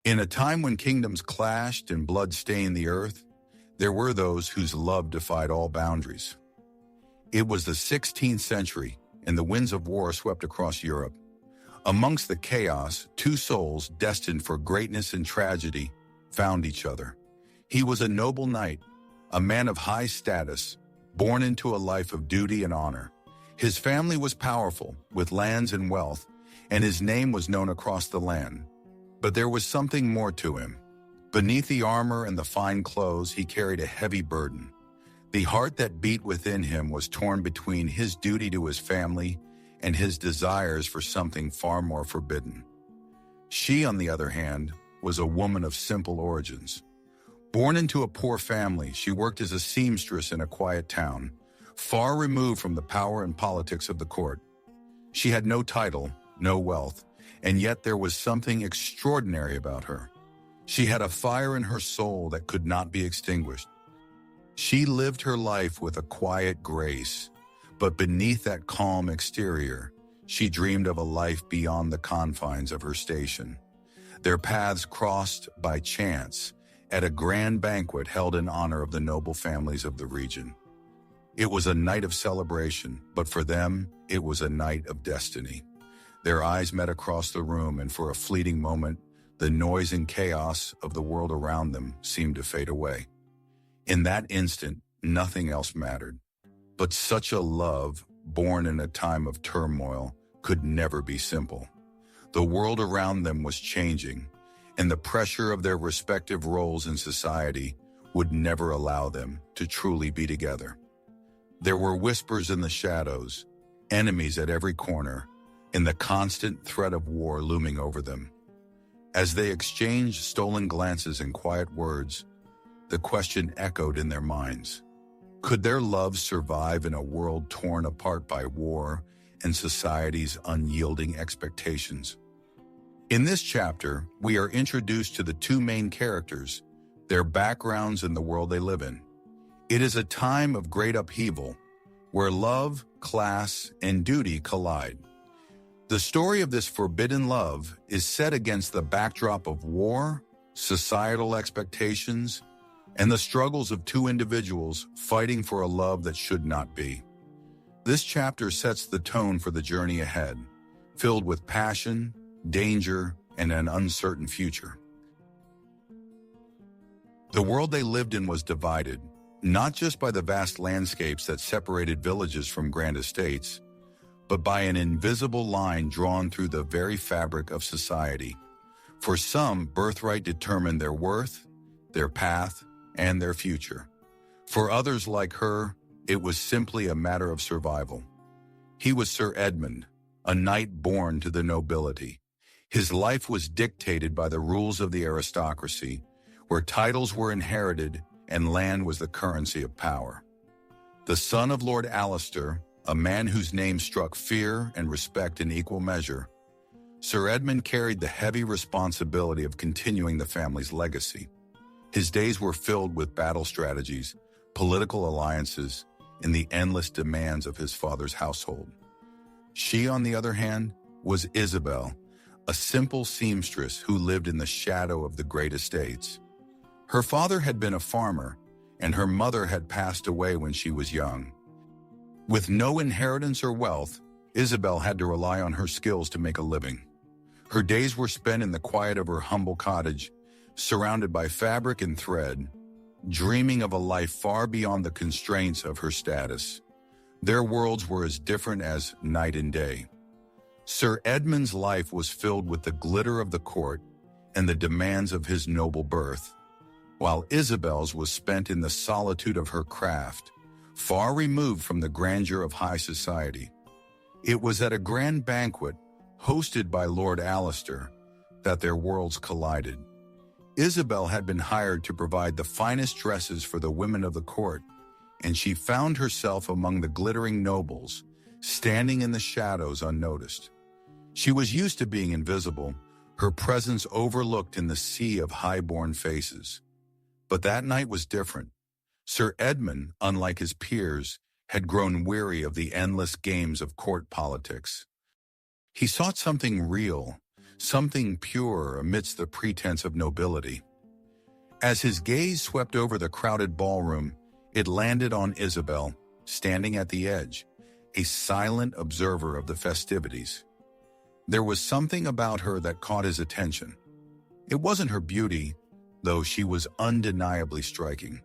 In a time when kingdoms clashed and blood stained the earth, there were those whose love defied all boundaries. It was the 16th century, and the winds of war swept across Europe. Amongst the chaos, two souls destined for greatness and tragedy found each other. He was a noble knight, a man of high status, born into a life of duty and honor. His family was powerful, with lands and wealth, and his name was known across the land. But there was something more to him. Beneath the armor and the fine clothes, he carried a heavy burden. The heart that beat within him was torn between his duty to his family and his desires for something far more forbidden. She, on the other hand, was a woman of simple origins. Born into a poor family, she worked as a seamstress in a quiet town, far removed from the power and politics of the court. She had no title, no wealth, and yet there was something extraordinary about her. She had a fire in her soul that could not be extinguished. She lived her life with a quiet grace, but beneath that calm exterior, she dreamed of a life beyond the confines of her station. Their paths crossed by chance at a grand banquet held in honor of the noble families of the region. It was a night of celebration, but for them, it was a night of destiny. Their eyes met across the room, and for a fleeting moment, the noise and chaos of the world around them seemed to fade away. In that instant, nothing else mattered. But such a love, born in a time of turmoil, could never be simple. The world around them was changing, and the pressure of their respective roles in society would never allow them to truly be together. There were whispers in the shadows, enemies at every corner, and the constant threat of war looming over them. As they exchanged stolen glances and quiet words, the question echoed in their minds. Could their love survive in a world torn apart by war and society's unyielding expectations? In this chapter, we are introduced to the two main characters, their backgrounds, and the world they live in. It is a time of great upheaval, where love, class, and duty collide. The story of this forbidden love is set against the backdrop of war, societal expectations, and the struggles of two individuals fighting for a love that should not be. This chapter sets the tone for the journey ahead, filled with passion, danger, and an uncertain future. The world they lived in was divided, not just by the vast landscapes that separated villages from grand estates, but by an invisible line drawn through the very fabric of society. For some, birthright determined their worth, their path, and their future. For others like her, it was simply a matter of survival. He was Sir Edmund, a knight born to the nobility. His life was dictated by the rules of the aristocracy, where titles were inherited and land was the currency of power. The son of Lord Alistair, a man whose name struck fear and respect in equal measure, Sir Edmund carried the heavy responsibility of continuing the family's legacy. His days were filled with battle strategies, political alliances, and the endless demands of his father's household. She, on the other hand, was Isabelle, a simple seamstress who lived in the shadow of the great estates. Her father had been a farmer, and her mother had passed away when she was young. With no inheritance or wealth, Isabelle had to rely on her skills to make a living. Her days were spent in the quiet of her humble cottage, surrounded by fabric and thread, dreaming of a life far beyond the constraints of her status. Their worlds were as different as night and day. Sir Edmund's life was filled with the glitter of the court and the demands of his noble birth, while Isabelle's was spent in the solitude of her craft, far removed from the grandeur of high society. It was at a grand banquet, hosted by Lord Alistair, that their worlds collided. Isabelle had been hired to provide the finest dresses for the women of the court, and she found herself among the glittering nobles, standing in the shadows unnoticed. She was used to being invisible, her presence overlooked in the sea of high-born faces. But that night was different. Sir Edmund, unlike his peers, had grown weary of the endless games of court politics. He sought something real, something pure amidst the pretense of nobility. As his gaze swept over the crowded ballroom, it landed on Isabelle, standing at the edge, a silent observer of the festivities. There was something about her that caught his attention. It wasn't her beauty, though she was undeniably striking.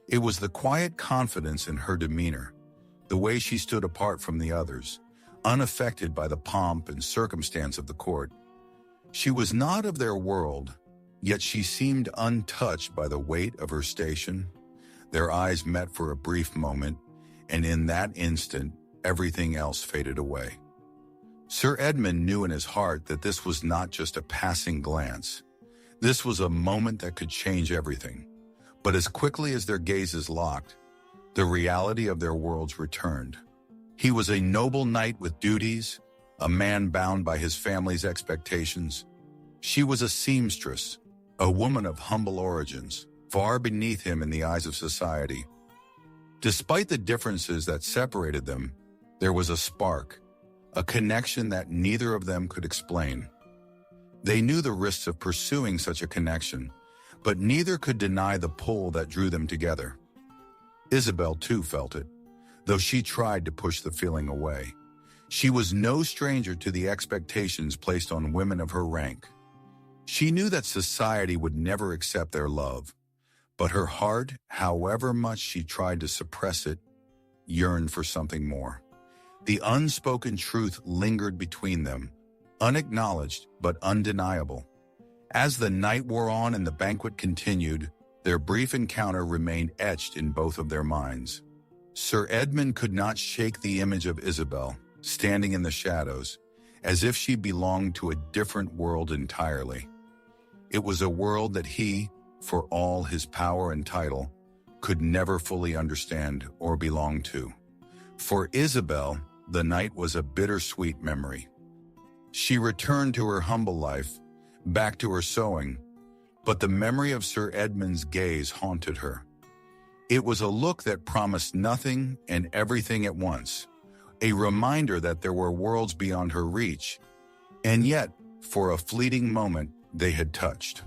It was the quiet confidence in her demeanor, the way she stood apart from the others, unaffected by the pomp and circumstance of the court. She was not of their world, yet she seemed untouched by the weight of her station. Their eyes met for a brief moment, and in that instant, everything else faded away. Sir Edmund knew in his heart that this was not just a passing glance. This was a moment that could change everything. But as quickly as their gazes locked, the reality of their worlds returned. He was a noble knight with duties, a man bound by his family's expectations. She was a seamstress, a woman of humble origins, far beneath him in the eyes of society. Despite the differences that separated them, there was a spark, a connection that neither of them could explain. They knew the risks of pursuing such a connection, but neither could deny the pull that drew them together. Isabelle too felt it, though she tried to push the feeling away. She was no stranger to the expectations placed on women of her rank. She knew that society would never accept their love, but her heart, however much she tried to suppress it, yearned for something more. The unspoken truth lingered between them, unacknowledged but undeniable. As the night wore on and the banquet continued, their brief encounter remained etched in both of their minds. Sir Edmund could not shake the image of Isabelle, standing in the shadows, as if she belonged to a different world entirely. It was a world that he, for all his power and title, could never fully understand or belong to. For Isabelle, the night was a bittersweet memory. She returned to her humble life, back to her sewing, but the memory of Sir Edmund's gaze haunted her. It was a look that promised nothing and everything at once, a reminder that there were worlds beyond her reach, and yet, for a fleeting moment, they had touched.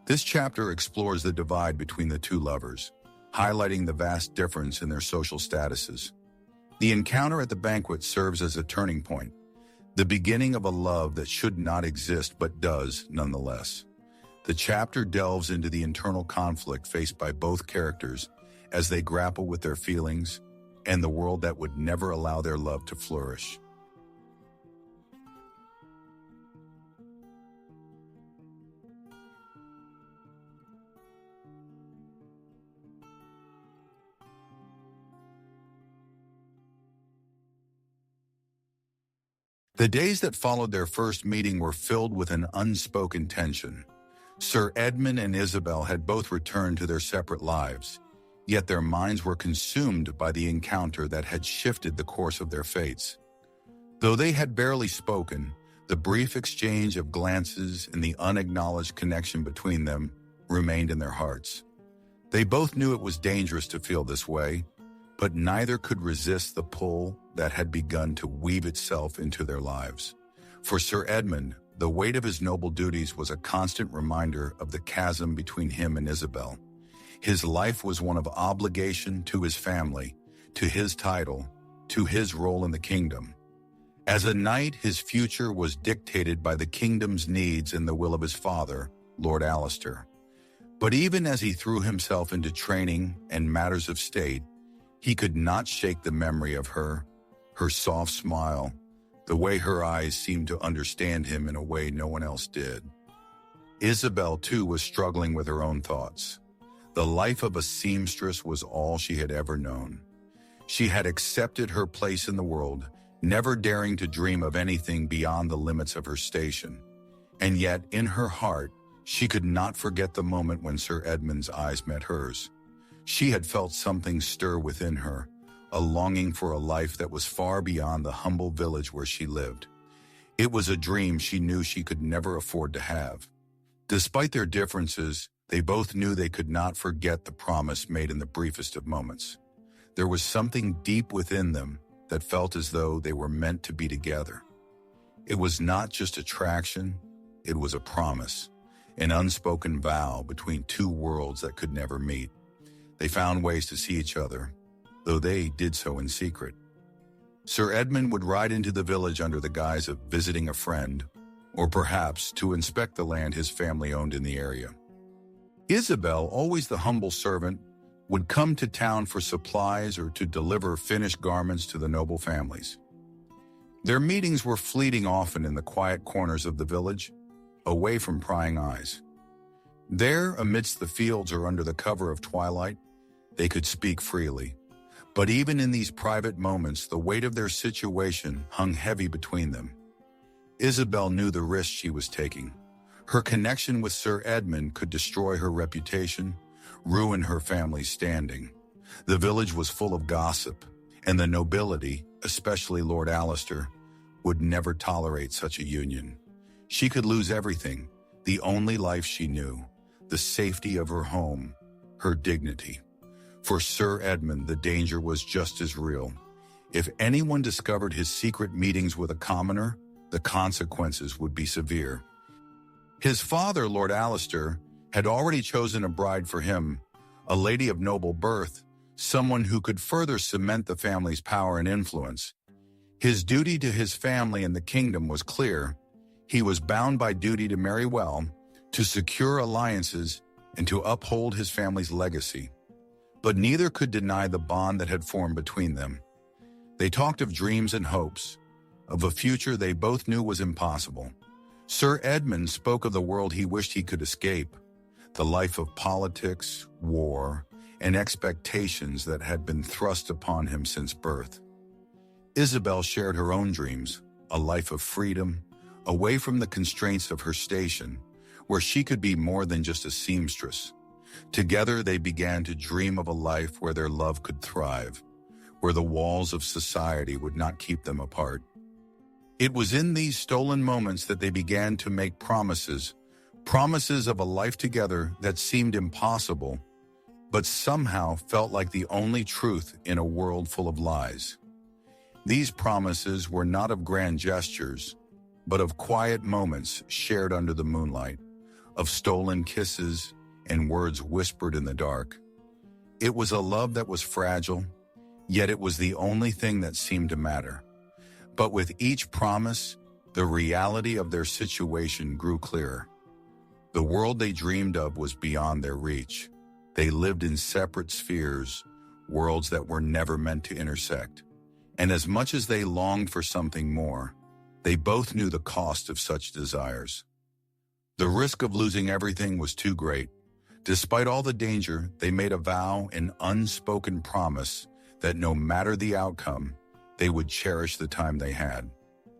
This chapter explores the divide between the two lovers, highlighting the vast difference in their social statuses. The encounter at the banquet serves as a turning point, the beginning of a love that should not exist but does nonetheless. The chapter delves into the internal conflict faced by both characters as they grapple with their feelings and the world that would never allow their love to flourish. The days that followed their first meeting were filled with an unspoken tension. Sir Edmund and Isabelle had both returned to their separate lives, yet their minds were consumed by the encounter that had shifted the course of their fates. Though they had barely spoken, the brief exchange of glances and the unacknowledged connection between them remained in their hearts. They both knew it was dangerous to feel this way, but neither could resist the pull that had begun to weave itself into their lives. For Sir Edmund, the weight of his noble duties was a constant reminder of the chasm between him and Isabelle. His life was one of obligation to his family, to his title, to his role in the kingdom. As a knight, his future was dictated by the kingdom's needs and the will of his father, Lord Alistair. But even as he threw himself into training and matters of state, he could not shake the memory of her soft smile, the way her eyes seemed to understand him in a way no one else did. Isabelle, too, was struggling with her own thoughts. The life of a seamstress was all she had ever known. She had accepted her place in the world, never daring to dream of anything beyond the limits of her station. And yet, in her heart, she could not forget the moment when Sir Edmund's eyes met hers. She had felt something stir within her, a longing for a life that was far beyond the humble village where she lived. It was a dream she knew she could never afford to have. Despite their differences, they both knew they could not forget the promise made in the briefest of moments. There was something deep within them that felt as though they were meant to be together. It was not just attraction, It was a promise, an unspoken vow between two worlds that could never meet. They found ways to see each other, though they did so in secret. Sir Edmund would ride into the village under the guise of visiting a friend, or perhaps to inspect the land his family owned in the area. Isabelle, always the humble servant, would come to town for supplies or to deliver finished garments to the noble families. Their meetings were fleeting, often in the quiet corners of the village, away from prying eyes. There, amidst the fields or under the cover of twilight, they could speak freely. But even in these private moments, the weight of their situation hung heavy between them. Isabelle knew the risk she was taking. Her connection with Sir Edmund could destroy her reputation, ruin her family's standing. The village was full of gossip, and the nobility, especially Lord Alistair, would never tolerate such a union. She could lose everything, the only life she knew, the safety of her home, her dignity. For Sir Edmund, the danger was just as real. If anyone discovered his secret meetings with a commoner, the consequences would be severe. His father, Lord Alistair, had already chosen a bride for him, a lady of noble birth, someone who could further cement the family's power and influence. His duty to his family and the kingdom was clear. He was bound by duty to marry well, to secure alliances, and to uphold his family's legacy. But neither could deny the bond that had formed between them. They talked of dreams and hopes, of a future they both knew was impossible. Sir Edmund spoke of the world he wished he could escape, the life of politics, war, and expectations that had been thrust upon him since birth. Isabelle shared her own dreams, a life of freedom, away from the constraints of her station, where she could be more than just a seamstress. Together they began to dream of a life where their love could thrive, where the walls of society would not keep them apart. It was in these stolen moments that they began to make promises of a life together that seemed impossible, but somehow felt like the only truth in a world full of lies. These promises were not of grand gestures, but of quiet moments shared under the moonlight, of stolen kisses and words whispered in the dark. It was a love that was fragile, yet it was the only thing that seemed to matter. But with each promise, the reality of their situation grew clearer. The world they dreamed of was beyond their reach. They lived in separate spheres, worlds that were never meant to intersect. And as much as they longed for something more, they both knew the cost of such desires. The risk of losing everything was too great. Despite all the danger, they made a vow, an unspoken promise, that no matter the outcome, they would cherish the time they had.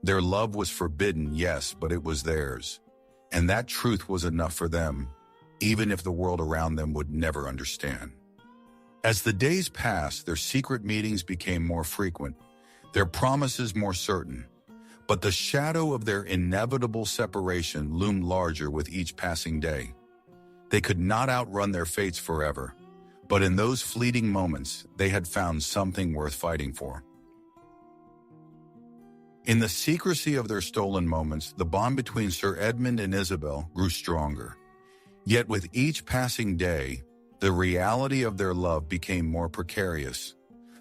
Their love was forbidden, yes, but it was theirs. And that truth was enough for them, even if the world around them would never understand. As the days passed, their secret meetings became more frequent, their promises more certain. But the shadow of their inevitable separation loomed larger with each passing day. They could not outrun their fates forever, but in those fleeting moments, they had found something worth fighting for. In the secrecy of their stolen moments, the bond between Sir Edmund and Isabelle grew stronger. Yet with each passing day, the reality of their love became more precarious.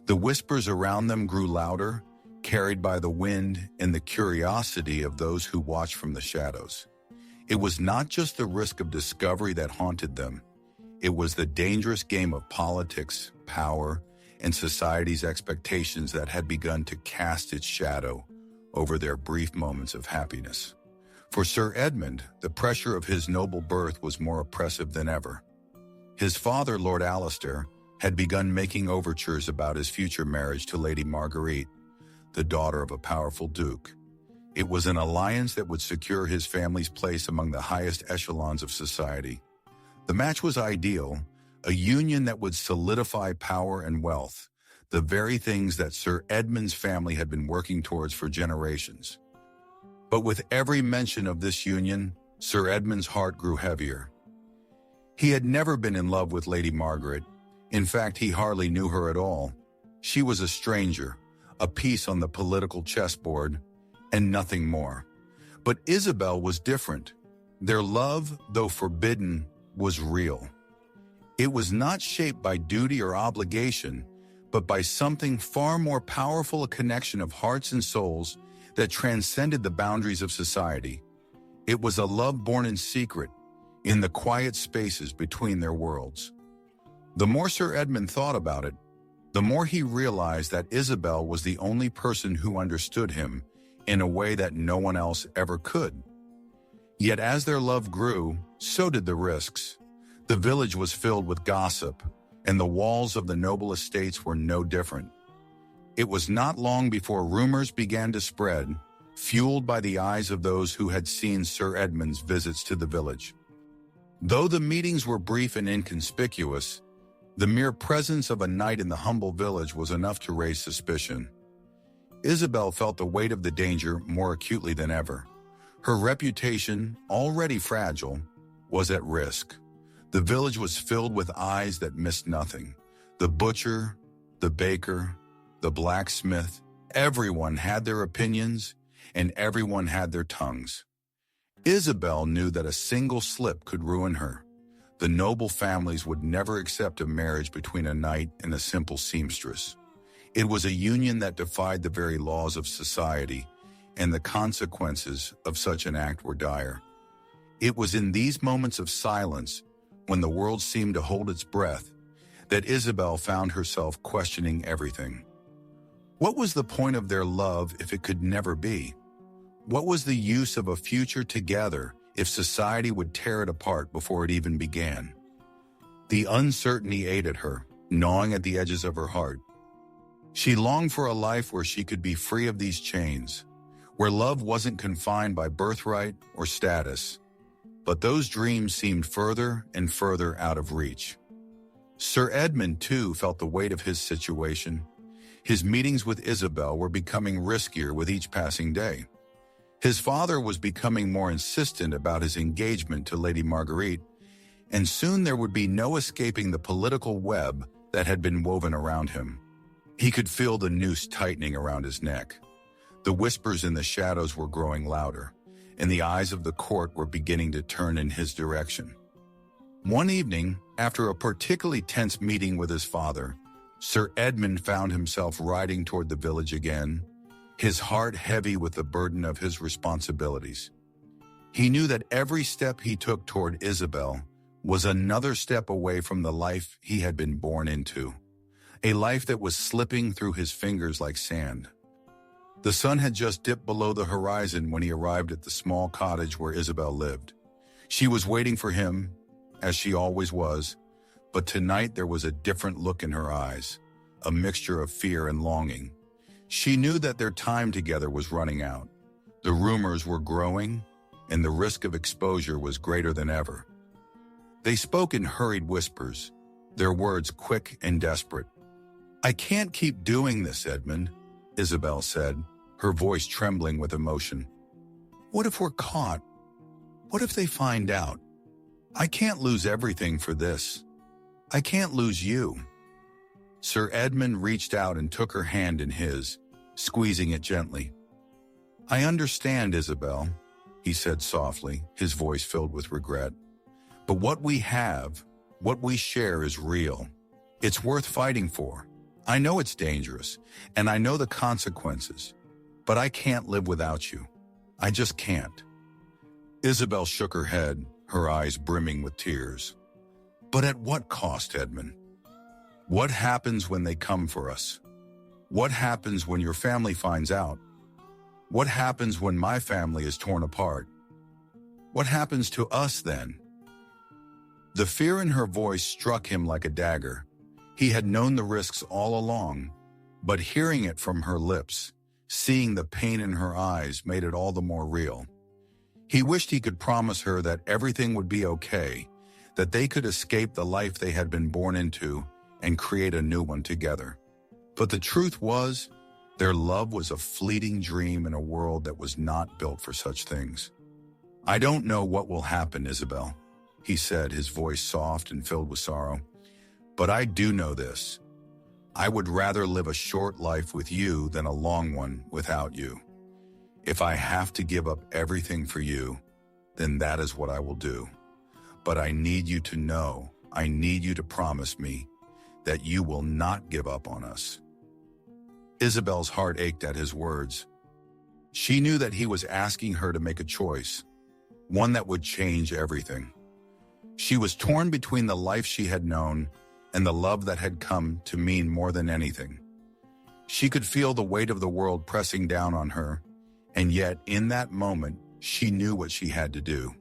The whispers around them grew louder, carried by the wind and the curiosity of those who watched from the shadows. It was not just the risk of discovery that haunted them. It was the dangerous game of politics, power, and society's expectations that had begun to cast its shadow over their brief moments of happiness. For Sir Edmund, the pressure of his noble birth was more oppressive than ever. His father, Lord Alistair, had begun making overtures about his future marriage to Lady Marguerite, the daughter of a powerful duke. It was an alliance that would secure his family's place among the highest echelons of society. The match was ideal, a union that would solidify power and wealth, the very things that Sir Edmund's family had been working towards for generations. But with every mention of this union, Sir Edmund's heart grew heavier. He had never been in love with Lady Margaret. In fact, he hardly knew her at all. She was a stranger, a piece on the political chessboard, and nothing more. But Isabelle was different. Their love, though forbidden, was real. It was not shaped by duty or obligation, but by something far more powerful, a connection of hearts and souls that transcended the boundaries of society. It was a love born in secret, in the quiet spaces between their worlds. The more Sir Edmund thought about it, the more he realized that Isabelle was the only person who understood him in a way that no one else ever could. Yet as their love grew, so did the risks. The village was filled with gossip, and the walls of the noble estates were no different. It was not long before rumors began to spread, fueled by the eyes of those who had seen Sir Edmund's visits to the village. Though the meetings were brief and inconspicuous, the mere presence of a knight in the humble village was enough to raise suspicion. Isabelle felt the weight of the danger more acutely than ever. Her reputation, already fragile, was at risk. The village was filled with eyes that missed nothing. The butcher, the baker, the blacksmith, everyone had their opinions, and everyone had their tongues. Isabelle knew that a single slip could ruin her. The noble families would never accept a marriage between a knight and a simple seamstress. It was a union that defied the very laws of society, and the consequences of such an act were dire. It was in these moments of silence, when the world seemed to hold its breath, that Isabelle found herself questioning everything. What was the point of their love if it could never be? What was the use of a future together if society would tear it apart before it even began? The uncertainty ate at her, gnawing at the edges of her heart. She longed for a life where she could be free of these chains, where love wasn't confined by birthright or status. But those dreams seemed further and further out of reach. Sir Edmund, too, felt the weight of his situation. His meetings with Isabelle were becoming riskier with each passing day. His father was becoming more insistent about his engagement to Lady Marguerite, and soon there would be no escaping the political web that had been woven around him. He could feel the noose tightening around his neck. The whispers in the shadows were growing louder, and the eyes of the court were beginning to turn in his direction. One evening, after a particularly tense meeting with his father, Sir Edmund found himself riding toward the village again, his heart heavy with the burden of his responsibilities. He knew that every step he took toward Isabelle was another step away from the life he had been born into, a life that was slipping through his fingers like sand. The sun had just dipped below the horizon when he arrived at the small cottage where Isabelle lived. She was waiting for him, as she always was, but tonight there was a different look in her eyes, a mixture of fear and longing. She knew that their time together was running out. The rumors were growing, and the risk of exposure was greater than ever. They spoke in hurried whispers, their words quick and desperate. "I can't keep doing this, Edmund," Isabelle said, her voice trembling with emotion. "What if we're caught? What if they find out? I can't lose everything for this. I can't lose you." Sir Edmund reached out and took her hand in his, squeezing it gently. "I understand, Isabelle," he said softly, his voice filled with regret. "But what we have, what we share is real. It's worth fighting for. I know it's dangerous, and I know the consequences, but I can't live without you. I just can't." Isabelle shook her head, her eyes brimming with tears. "But at what cost, Edmund? What happens when they come for us? What happens when your family finds out? What happens when my family is torn apart? What happens to us then?" The fear in her voice struck him like a dagger. He had known the risks all along, but hearing it from her lips, seeing the pain in her eyes made it all the more real. He wished he could promise her that everything would be okay, that they could escape the life they had been born into and create a new one together. But the truth was, their love was a fleeting dream in a world that was not built for such things. "I don't know what will happen, Isabelle," he said, his voice soft and filled with sorrow. "But I do know this. I would rather live a short life with you than a long one without you. If I have to give up everything for you, then that is what I will do. But I need you to know, I need you to promise me that you will not give up on us." Isabelle's heart ached at his words. She knew that he was asking her to make a choice, one that would change everything. She was torn between the life she had known and the love that had come to mean more than anything. She could feel the weight of the world pressing down on her, and yet in that moment, she knew what she had to do.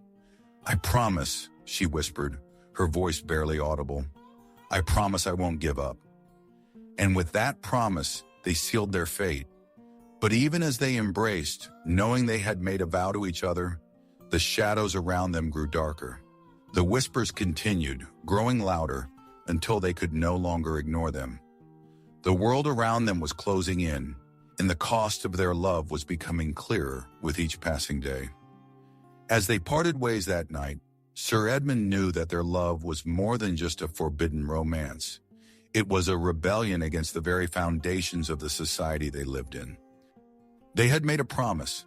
"I promise," she whispered, her voice barely audible. "I promise I won't give up." And with that promise, they sealed their fate. But even as they embraced, knowing they had made a vow to each other, the shadows around them grew darker. The whispers continued, growing louder, until they could no longer ignore them. The world around them was closing in, and the cost of their love was becoming clearer with each passing day. As they parted ways that night, Sir Edmund knew that their love was more than just a forbidden romance. It was a rebellion against the very foundations of the society they lived in. They had made a promise,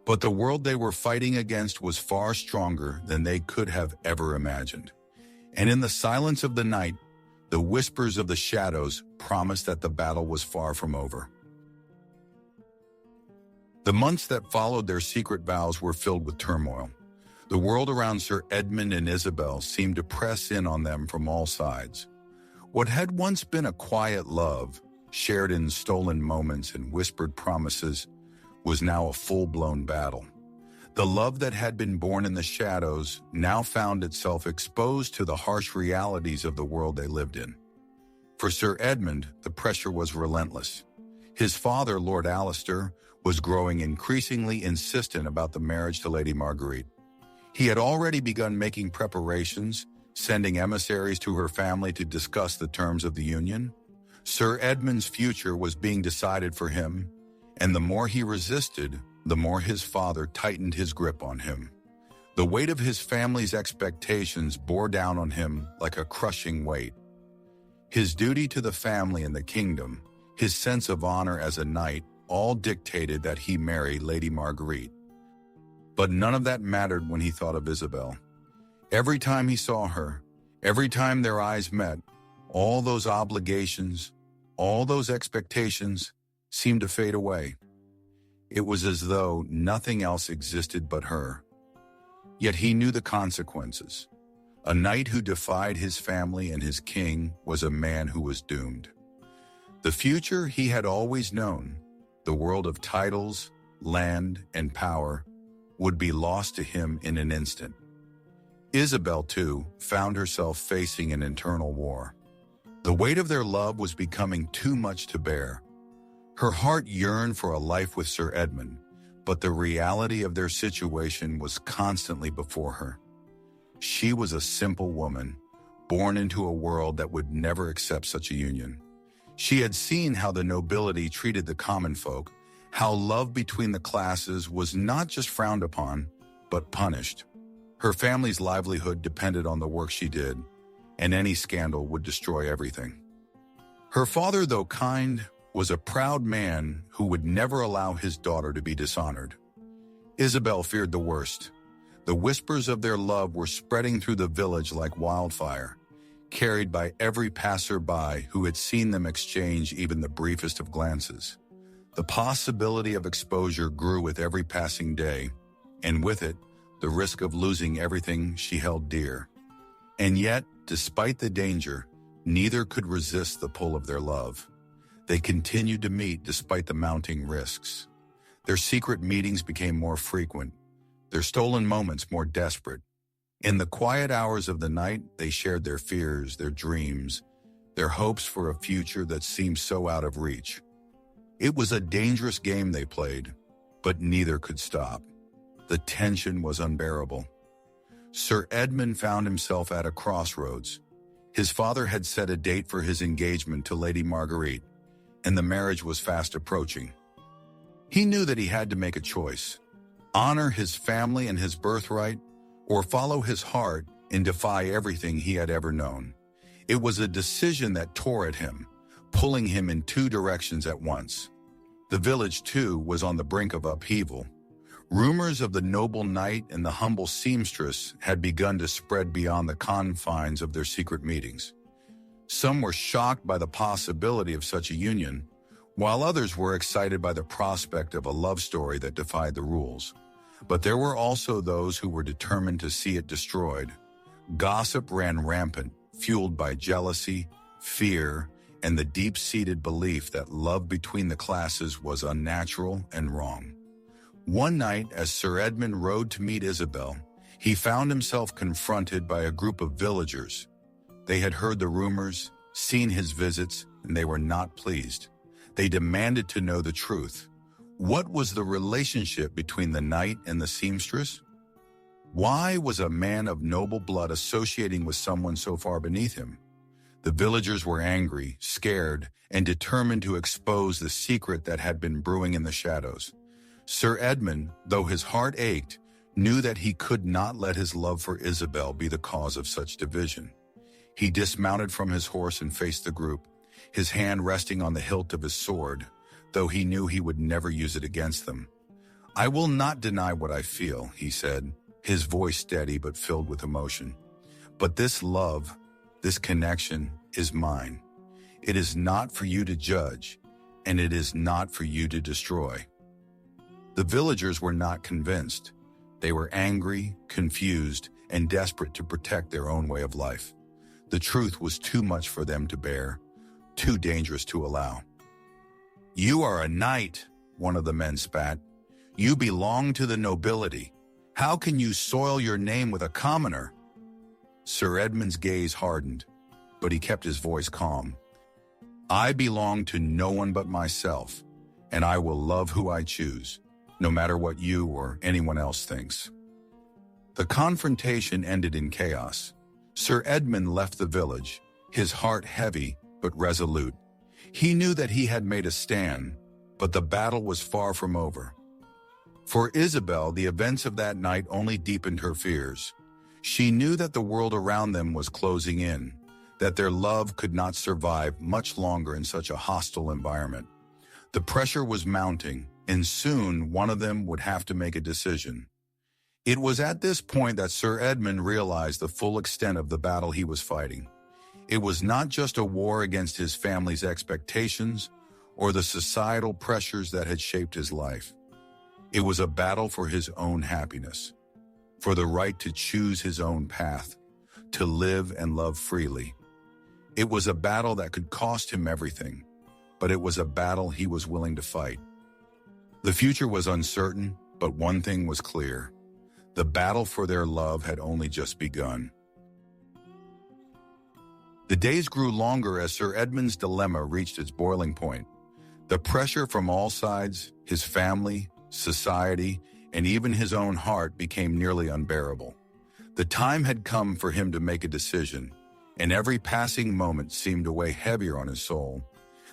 but the world they were fighting against was far stronger than they could have ever imagined. And in the silence of the night, the whispers of the shadows promised that the battle was far from over. The months that followed their secret vows were filled with turmoil. The world around Sir Edmund and Isabelle seemed to press in on them from all sides. What had once been a quiet love, shared in stolen moments and whispered promises, was now a full-blown battle. The love that had been born in the shadows now found itself exposed to the harsh realities of the world they lived in. For Sir Edmund, the pressure was relentless. His father, Lord Alistair, was growing increasingly insistent about the marriage to Lady Marguerite. He had already begun making preparations, sending emissaries to her family to discuss the terms of the union. Sir Edmund's future was being decided for him, and the more he resisted, the more his father tightened his grip on him. The weight of his family's expectations bore down on him like a crushing weight. His duty to the family and the kingdom, his sense of honor as a knight, all dictated that he marry Lady Marguerite. But none of that mattered when he thought of Isabelle. Every time he saw her, every time their eyes met, all those obligations, all those expectations seemed to fade away. It was as though nothing else existed but her. Yet he knew the consequences. A knight who defied his family and his king was a man who was doomed. The future he had always known, the world of titles, land, and power, would be lost to him in an instant. Isabelle, too, found herself facing an internal war. The weight of their love was becoming too much to bear. Her heart yearned for a life with Sir Edmund, but the reality of their situation was constantly before her. She was a simple woman, born into a world that would never accept such a union. She had seen how the nobility treated the common folk, how love between the classes was not just frowned upon, but punished. Her family's livelihood depended on the work she did, and any scandal would destroy everything. Her father, though kind, was a proud man who would never allow his daughter to be dishonored. Isabelle feared the worst. The whispers of their love were spreading through the village like wildfire, carried by every passer-by who had seen them exchange even the briefest of glances. The possibility of exposure grew with every passing day, and with it, the risk of losing everything she held dear. And yet, despite the danger, neither could resist the pull of their love. They continued to meet despite the mounting risks. Their secret meetings became more frequent, their stolen moments more desperate. In the quiet hours of the night, they shared their fears, their dreams, their hopes for a future that seemed so out of reach. It was a dangerous game they played, but neither could stop. The tension was unbearable. Sir Edmund found himself at a crossroads. His father had set a date for his engagement to Lady Marguerite, and the marriage was fast approaching. He knew that he had to make a choice: honor his family and his birthright, or follow his heart and defy everything he had ever known. It was a decision that tore at him, pulling him in two directions at once. The village, too, was on the brink of upheaval. Rumors of the noble knight and the humble seamstress had begun to spread beyond the confines of their secret meetings. Some were shocked by the possibility of such a union, while others were excited by the prospect of a love story that defied the rules. But there were also those who were determined to see it destroyed. Gossip ran rampant, fueled by jealousy, fear, and the deep-seated belief that love between the classes was unnatural and wrong. One night, as Sir Edmund rode to meet Isabelle, he found himself confronted by a group of villagers. They had heard the rumors, seen his visits, and they were not pleased. They demanded to know the truth. What was the relationship between the knight and the seamstress? Why was a man of noble blood associating with someone so far beneath him? The villagers were angry, scared, and determined to expose the secret that had been brewing in the shadows. Sir Edmund, though his heart ached, knew that he could not let his love for Isabelle be the cause of such division. He dismounted from his horse and faced the group, his hand resting on the hilt of his sword, though he knew he would never use it against them. "I will not deny what I feel," he said, his voice steady but filled with emotion. "But this love, this connection, is mine. It is not for you to judge, and it is not for you to destroy." The villagers were not convinced. They were angry, confused, and desperate to protect their own way of life. The truth was too much for them to bear, too dangerous to allow. "You are a knight," one of the men spat. "You belong to the nobility. How can you soil your name with a commoner?" Sir Edmund's gaze hardened, but he kept his voice calm. "I belong to no one but myself, and I will love who I choose, no matter what you or anyone else thinks." The confrontation ended in chaos. Sir Edmund left the village, his heart heavy but resolute. He knew that he had made a stand, but the battle was far from over. For Isabelle, the events of that night only deepened her fears. She knew that the world around them was closing in, that their love could not survive much longer in such a hostile environment. The pressure was mounting, and soon one of them would have to make a decision. It was at this point that Sir Edmund realized the full extent of the battle he was fighting. It was not just a war against his family's expectations or the societal pressures that had shaped his life. It was a battle for his own happiness, for the right to choose his own path, to live and love freely. It was a battle that could cost him everything, but it was a battle he was willing to fight. The future was uncertain, but one thing was clear. The battle for their love had only just begun. The days grew longer as Sir Edmund's dilemma reached its boiling point. The pressure from all sides, his family, society, and even his own heart became nearly unbearable. The time had come for him to make a decision, and every passing moment seemed to weigh heavier on his soul.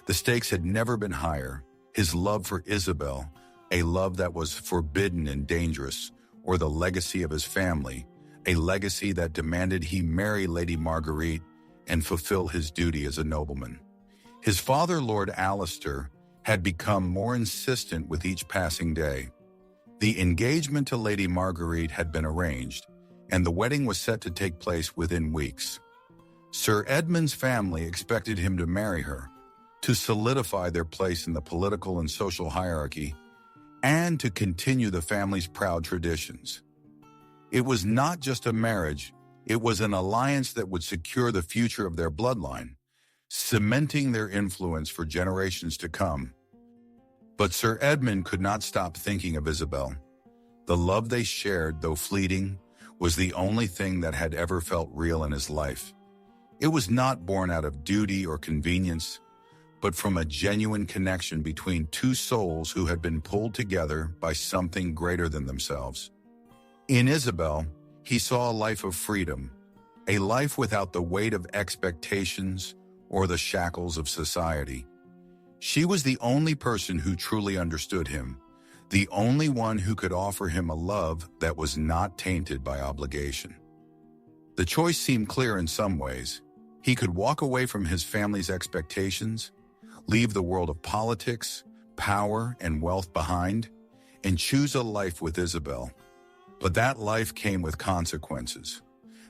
The stakes had never been higher. His love for Isabelle, a love that was forbidden and dangerous, or the legacy of his family, a legacy that demanded he marry Lady Marguerite and fulfill his duty as a nobleman. His father, Lord Alistair, had become more insistent with each passing day. The engagement to Lady Marguerite had been arranged, and the wedding was set to take place within weeks. Sir Edmund's family expected him to marry her, to solidify their place in the political and social hierarchy, and to continue the family's proud traditions. It was not just a marriage, it was an alliance that would secure the future of their bloodline, cementing their influence for generations to come. But Sir Edmund could not stop thinking of Isabelle. The love they shared, though fleeting, was the only thing that had ever felt real in his life. It was not born out of duty or convenience, but from a genuine connection between two souls who had been pulled together by something greater than themselves. In Isabelle, he saw a life of freedom, a life without the weight of expectations or the shackles of society. She was the only person who truly understood him, the only one who could offer him a love that was not tainted by obligation. The choice seemed clear in some ways. He could walk away from his family's expectations, leave the world of politics, power, and wealth behind, and choose a life with Isabelle. But that life came with consequences.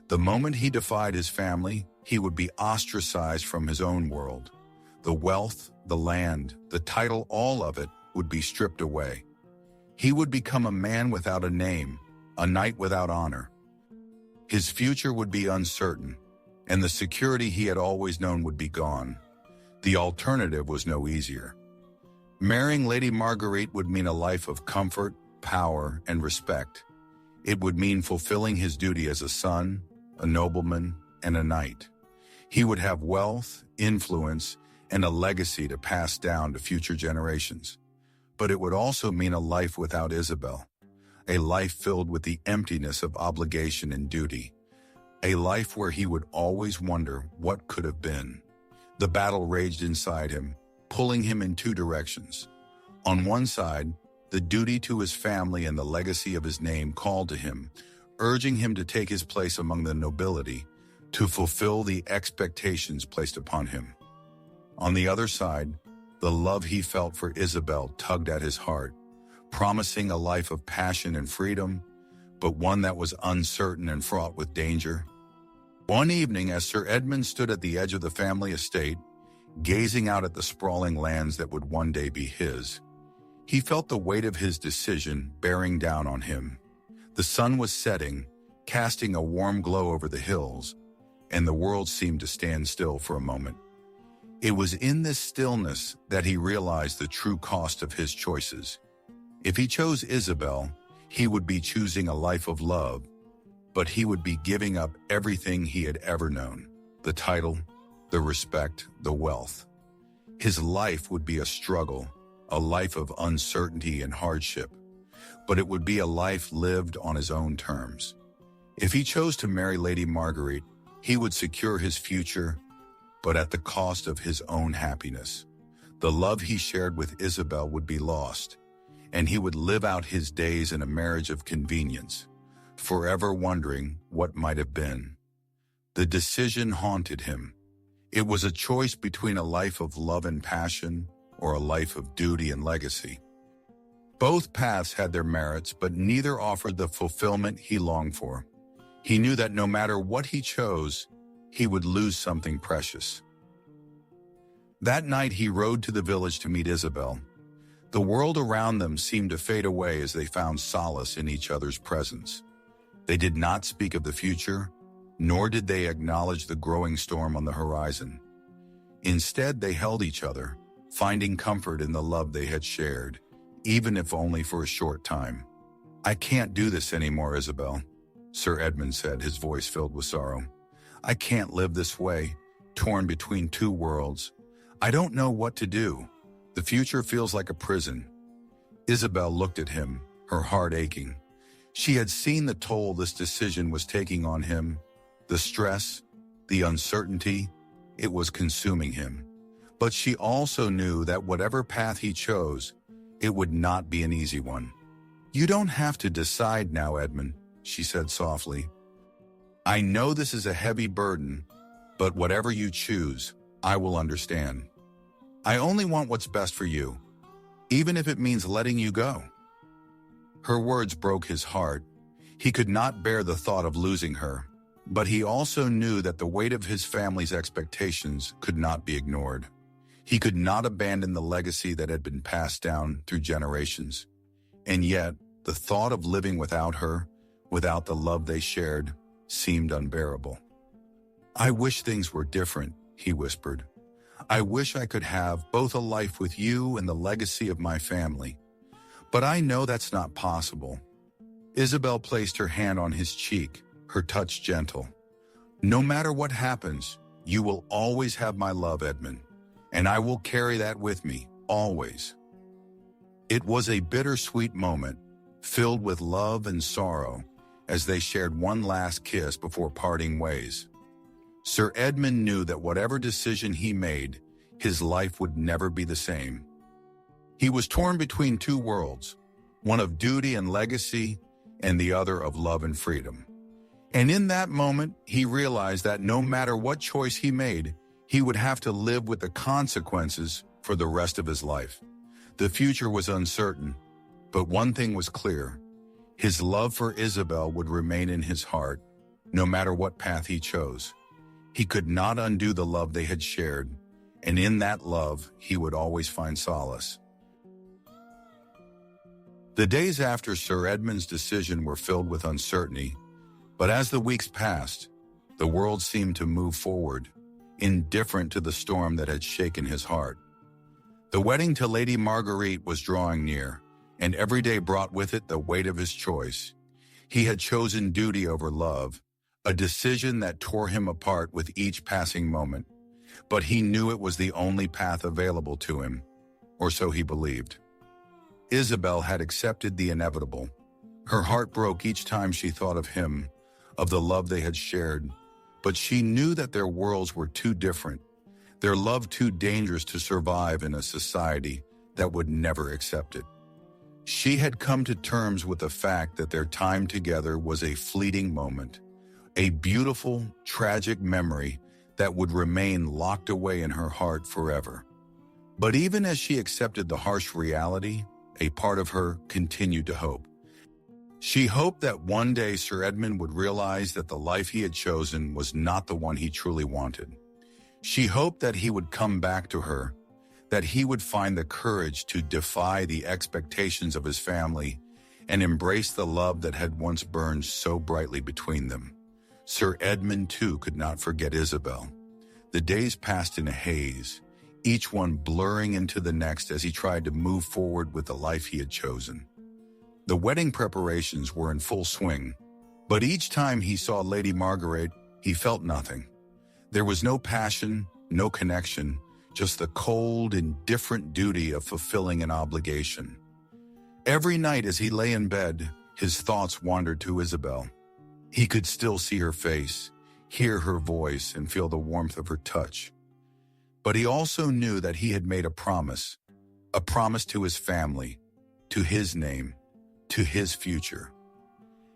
The moment he defied his family, he would be ostracized from his own world. The wealth, the land, the title, all of it would be stripped away. He would become a man without a name, a knight without honor. His future would be uncertain, and the security he had always known would be gone. The alternative was no easier. Marrying Lady Marguerite would mean a life of comfort, power, and respect. It would mean fulfilling his duty as a son, a nobleman, and a knight. He would have wealth, influence, and a legacy to pass down to future generations. But it would also mean a life without Isabelle, a life filled with the emptiness of obligation and duty, a life where he would always wonder what could have been. The battle raged inside him, pulling him in two directions. On one side, the duty to his family and the legacy of his name called to him, urging him to take his place among the nobility, to fulfill the expectations placed upon him. On the other side, the love he felt for Isabelle tugged at his heart, promising a life of passion and freedom, but one that was uncertain and fraught with danger. One evening, as Sir Edmund stood at the edge of the family estate, gazing out at the sprawling lands that would one day be his, he felt the weight of his decision bearing down on him. The sun was setting, casting a warm glow over the hills, and the world seemed to stand still for a moment. It was in this stillness that he realized the true cost of his choices. If he chose Isabelle, he would be choosing a life of love, but he would be giving up everything he had ever known: the title, the respect, the wealth. His life would be a struggle, a life of uncertainty and hardship, but it would be a life lived on his own terms. If he chose to marry Lady Marguerite, he would secure his future, but at the cost of his own happiness. The love he shared with Isabelle would be lost, and he would live out his days in a marriage of convenience, forever wondering what might have been. The decision haunted him. It was a choice between a life of love and passion or a life of duty and legacy. Both paths had their merits, but neither offered the fulfillment he longed for. He knew that no matter what he chose, he would lose something precious. That night he rode to the village to meet Isabelle. The world around them seemed to fade away as they found solace in each other's presence. They did not speak of the future, nor did they acknowledge the growing storm on the horizon. Instead, they held each other, finding comfort in the love they had shared, even if only for a short time. "I can't do this anymore, Isabelle," Sir Edmund said, his voice filled with sorrow. "I can't live this way, torn between two worlds. I don't know what to do. The future feels like a prison." Isabelle looked at him, her heart aching. She had seen the toll this decision was taking on him, the stress, the uncertainty. It was consuming him. But she also knew that whatever path he chose, it would not be an easy one. "You don't have to decide now, Edmund," she said softly. "I know this is a heavy burden, but whatever you choose, I will understand. I only want what's best for you, even if it means letting you go." Her words broke his heart. He could not bear the thought of losing her, but he also knew that the weight of his family's expectations could not be ignored. He could not abandon the legacy that had been passed down through generations. And yet, the thought of living without her, without the love they shared, seemed unbearable. "I wish things were different," he whispered. "I wish I could have both a life with you and the legacy of my family. But I know that's not possible." Isabelle placed her hand on his cheek, her touch gentle. "No matter what happens, you will always have my love, Edmund, and I will carry that with me, always." It was a bittersweet moment, filled with love and sorrow, as they shared one last kiss before parting ways. Sir Edmund knew that whatever decision he made, his life would never be the same. He was torn between two worlds, one of duty and legacy, and the other of love and freedom. And in that moment, he realized that no matter what choice he made, he would have to live with the consequences for the rest of his life. The future was uncertain, But one thing was clear. His love for Isabelle would remain in his heart, no matter what path he chose. He could not undo the love they had shared, and in that love, he would always find solace. The days after Sir Edmund's decision were filled with uncertainty, but as the weeks passed, the world seemed to move forward, indifferent to the storm that had shaken his heart. The wedding to Lady Marguerite was drawing near, and every day brought with it the weight of his choice. He had chosen duty over love, a decision that tore him apart with each passing moment, but he knew it was the only path available to him, or so he believed. Isabelle had accepted the inevitable. Her heart broke each time she thought of him, of the love they had shared, but she knew that their worlds were too different, their love too dangerous to survive in a society that would never accept it. She had come to terms with the fact that their time together was a fleeting moment, a beautiful, tragic memory that would remain locked away in her heart forever. But even as she accepted the harsh reality, a part of her continued to hope. She hoped that one day Sir Edmund would realize that the life he had chosen was not the one he truly wanted. She hoped that he would come back to her, that he would find the courage to defy the expectations of his family and embrace the love that had once burned so brightly between them. Sir Edmund, too, could not forget Isabelle. The days passed in a haze, each one blurring into the next as he tried to move forward with the life he had chosen. The wedding preparations were in full swing, but each time he saw Lady Marguerite, he felt nothing. There was no passion, no connection, just the cold, indifferent duty of fulfilling an obligation. Every night as he lay in bed, his thoughts wandered to Isabelle. He could still see her face, hear her voice, and feel the warmth of her touch. But he also knew that he had made a promise to his family, to his name, to his future.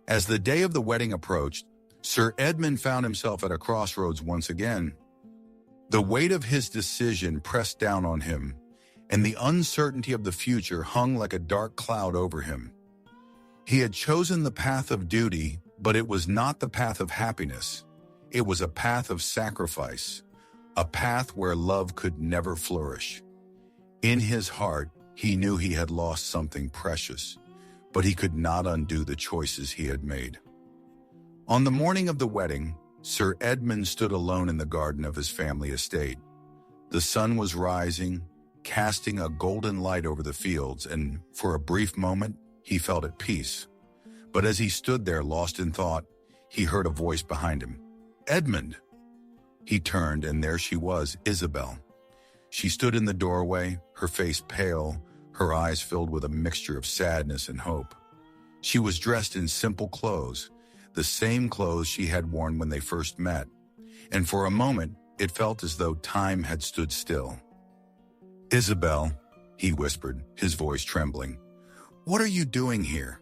As the day of the wedding approached, Sir Edmund found himself at a crossroads once again. The weight of his decision pressed down on him, and the uncertainty of the future hung like a dark cloud over him. He had chosen the path of duty, but it was not the path of happiness. It was a path of sacrifice, a path where love could never flourish. In his heart, he knew he had lost something precious, but he could not undo the choices he had made. On the morning of the wedding, Sir Edmund stood alone in the garden of his family estate. The sun was rising, casting a golden light over the fields, and for a brief moment, he felt at peace. But as he stood there lost in thought, he heard a voice behind him. "Edmund!" He turned, and there she was, Isabelle. She stood in the doorway, her face pale, her eyes filled with a mixture of sadness and hope. She was dressed in simple clothes, the same clothes she had worn when they first met, and for a moment it felt as though time had stood still. "Isabelle," he whispered, his voice trembling, "what are you doing here?"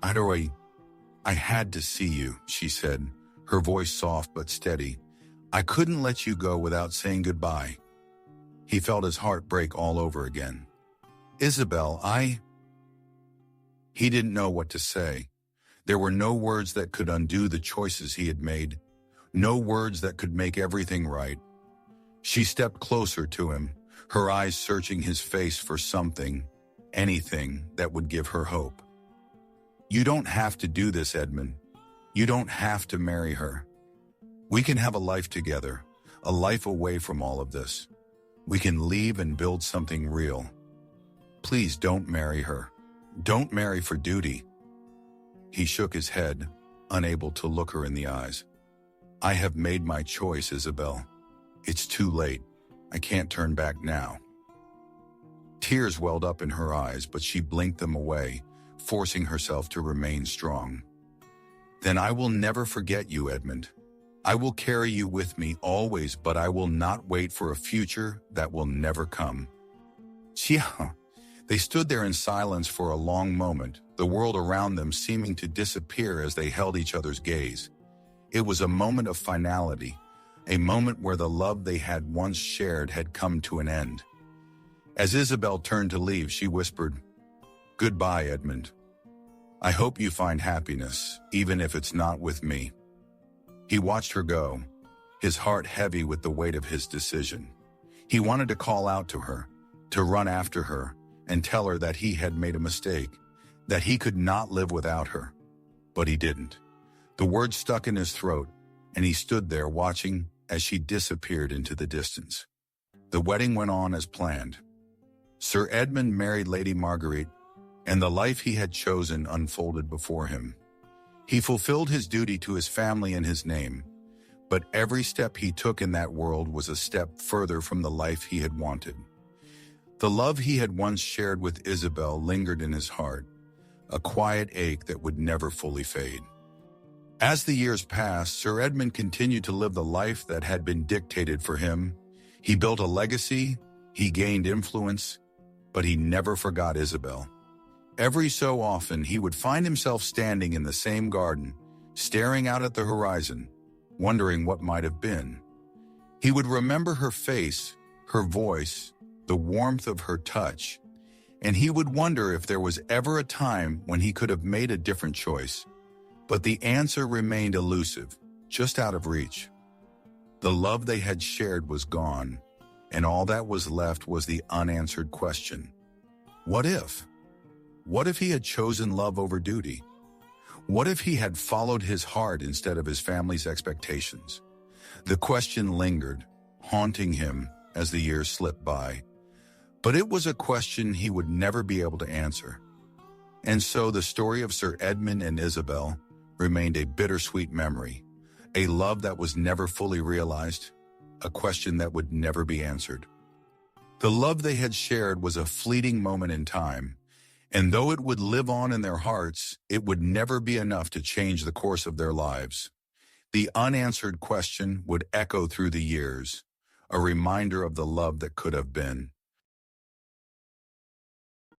I had to see you," she said, her voice soft but steady. "I couldn't let you go without saying goodbye." He felt his heart break all over again. "Isabelle, He didn't know what to say. There were no words that could undo the choices he had made, no words that could make everything right. She stepped closer to him, her eyes searching his face for something, anything that would give her hope. "You don't have to do this, Edmund. You don't have to marry her. We can have a life together, a life away from all of this. We can leave and build something real. Please don't marry her. Don't marry for duty." He shook his head, unable to look her in the eyes. "I have made my choice, Isabelle. It's too late. I can't turn back now." Tears welled up in her eyes, but she blinked them away, forcing herself to remain strong. "Then I will never forget you, Edmund. I will carry you with me always, but I will not wait for a future that will never come." They stood there in silence for a long moment, the world around them seeming to disappear as they held each other's gaze. It was a moment of finality, a moment where the love they had once shared had come to an end. As Isabelle turned to leave, she whispered, Goodbye, Edmund. I hope you find happiness, even if it's not with me." He watched her go, his heart heavy with the weight of his decision. He wanted to call out to her, to run after her, and tell her that he had made a mistake, that he could not live without her. But he didn't. The words stuck in his throat, and he stood there watching as she disappeared into the distance. The wedding went on as planned. Sir Edmund married Lady Marguerite, and the life he had chosen unfolded before him. He fulfilled his duty to his family and his name, but every step he took in that world was a step further from the life he had wanted. The love he had once shared with Isabelle lingered in his heart, a quiet ache that would never fully fade. As the years passed, Sir Edmund continued to live the life that had been dictated for him. He built a legacy, he gained influence, but he never forgot Isabelle. Every so often, he would find himself standing in the same garden, staring out at the horizon, wondering what might have been. He would remember her face, her voice, the warmth of her touch, and he would wonder if there was ever a time when he could have made a different choice. But the answer remained elusive, just out of reach. The love they had shared was gone, and all that was left was the unanswered question. What if? What if he had chosen love over duty? What if he had followed his heart instead of his family's expectations? The question lingered, haunting him as the years slipped by. But it was a question he would never be able to answer. And so the story of Sir Edmund and Isabelle remained a bittersweet memory, a love that was never fully realized, a question that would never be answered. The love they had shared was a fleeting moment in time, and though it would live on in their hearts, it would never be enough to change the course of their lives. The unanswered question would echo through the years, a reminder of the love that could have been.